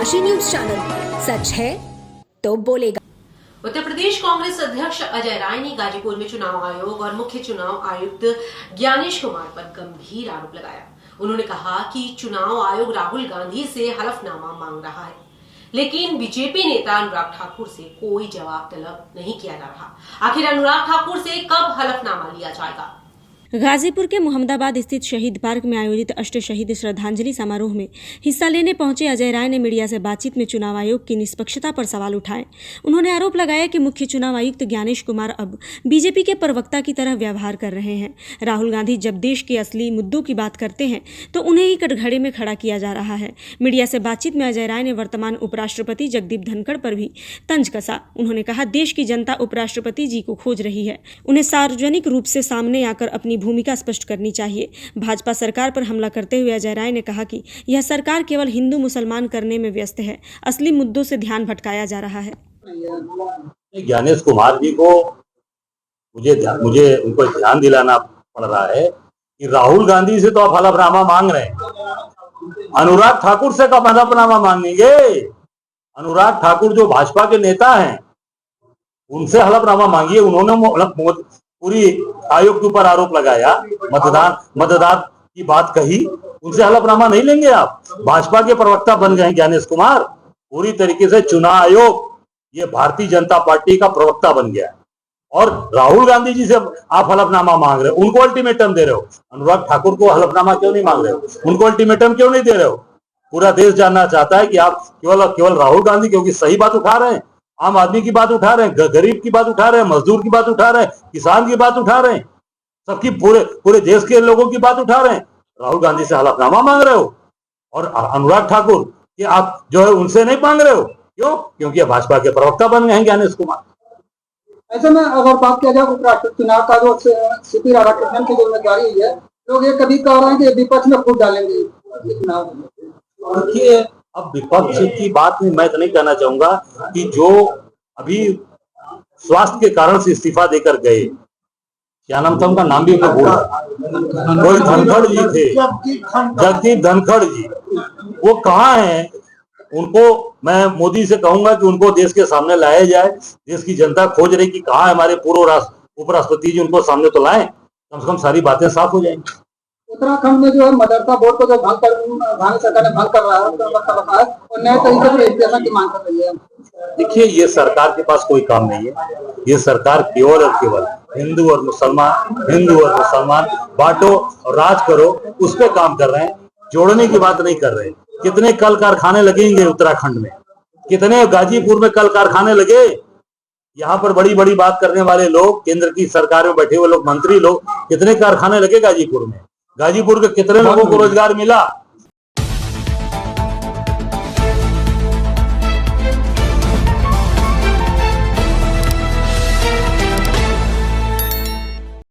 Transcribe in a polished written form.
राशि news channel, सच है तो बोलेगा। उत्तर प्रदेश कांग्रेस अध्यक्ष अजय राय ने गाजीपुर में चुनाव आयोग और मुख्य चुनाव आयुक्त ज्ञानेश कुमार पर गंभीर आरोप लगाया। उन्होंने कहा कि चुनाव आयोग राहुल गांधी से हलफनामा मांग रहा है, लेकिन बीजेपी नेता अनुराग ठाकुर से कोई जवाब तलब नहीं किया जा रहा। आखिर अनुराग ठाकुर से कब हलफनामा लिया जाएगा? गाजीपुर के मोहम्मदाबाद स्थित शहीद पार्क में आयोजित अष्ट शहीद श्रद्धांजलि समारोह में हिस्सा लेने पहुंचे अजय राय ने मीडिया से बातचीत में चुनाव आयोग की निष्पक्षता पर सवाल उठाए। उन्होंने आरोप लगाया कि मुख्य चुनाव आयुक्त ज्ञानेश कुमार अब बीजेपी के प्रवक्ता की तरह व्यवहार कर रहे हैं। राहुल गांधी जब देश के असली मुद्दों की बात करते हैं तो उन्हें ही कटघरे में खड़ा किया जा रहा है। मीडिया से बातचीत में अजय राय ने वर्तमान उपराष्ट्रपति जगदीप धनखड़ पर भी तंज कसा। उन्होंने कहा, देश की जनता उपराष्ट्रपति जी को खोज रही है, उन्हें सार्वजनिक रूप से सामने आकर अपनी भूमिका स्पष्ट करनी चाहिए। भाजपा सरकार पर हमला करते हुए अजय राय ने कहा कि यह सरकार केवल हिंदू मुसलमान करने में व्यस्त है, असली मुद्दों से ध्यान भटकाया जा रहा है। ज्ञानेश कुमार जी को मुझे उनको ध्यान दिलाना पड़ रहा है कि राहुल गांधी से तो आप हलफनामा मांग रहे हैं, अनुराग ठाकुर से कब हलफनामा मांगेंगे? अनुराग ठाकुर जो भाजपा के नेता हैं उनसे हलफनामा मांगिए। उन्होंने पूरी आयोग के ऊपर आरोप लगाया, मतदान की बात कही, उनसे हलफनामा नहीं लेंगे आप? भाजपा के प्रवक्ता बन गए ज्ञानेश कुमार। पूरी तरीके से चुनाव आयोग ये भारतीय जनता पार्टी का प्रवक्ता बन गया और राहुल गांधी जी से आप हलफनामा मांग रहे हो, उनको अल्टीमेटम दे रहे हो। अनुराग ठाकुर को हलफनामा क्यों नहीं मांग रहे हो? उनको अल्टीमेटम क्यों नहीं दे रहे हो? पूरा देश जानना चाहता है कि आप केवल राहुल गांधी क्योंकि सही बात उठा रहे हैं, आम आदमी की बात उठा रहे हैं, गरीब की बात उठा रहे हैं, मजदूर की बात उठा रहे हैं, किसान की बात उठा रहे हैं, सबकी पूरे देश के लोगों की बात उठा रहे हैं। राहुल गांधी से हलफनामा मांग रहे हो और अनुराग ठाकुर कि आप जो है उनसे नहीं मांग रहे हो। क्यों? क्योंकि भाजपा के प्रवक्ता बन गए हैं ज्ञानेश कुमार। ऐसे में अगर बात किया जाए उपराष्ट्रपति चुनाव का जो सीपी राधाकृष्णन की जिम्मेदारी है, लोग ये कभी कह रहे हैं कि विपक्ष में फूट डालेंगे चुनाव। देखिए, अब विपक्ष की बात में मैं तो नहीं कहना चाहूंगा कि जो अभी स्वास्थ्य के कारण से इस्तीफा देकर गए, क्या नाम था उनका, नाम भी मैं भूल, कोई धनखड़ जी थे, जगदीप धनखड़ जी, वो कहाँ हैं? उनको मैं मोदी से कहूंगा कि उनको देश के सामने लाया जाए। देश की जनता खोज रही कि कहाँ है हमारे पूर्व उपराष्ट्रपति जी, उनको सामने तो लाएं, कम से कम सारी बातें साफ हो जाएंगी। उत्तराखंड में जो है मदरसा बोर्ड को जो भारत सरकार ने भंग कर रहा है और नए तरीके से रजिस्ट्रेशन की मांग कर रही है। देखिए, ये सरकार के पास कोई काम नहीं है। ये सरकार केवल और केवल हिंदू और मुसलमान बांटो और राज करो, उस पर काम कर रहे हैं, जोड़ने की बात नहीं कर रहे हैं। कितने कल कारखाने लगेंगे उत्तराखंड में? कितने गाजीपुर में कल कारखाने लगे? यहाँ पर बड़ी बड़ी बात करने वाले लोग, केंद्र की सरकार में बैठे हुए लोग, मंत्री लोग, कितने कारखाने लगे गाजीपुर में? गाजीपुर के कितने लोगों को रोजगार मिला?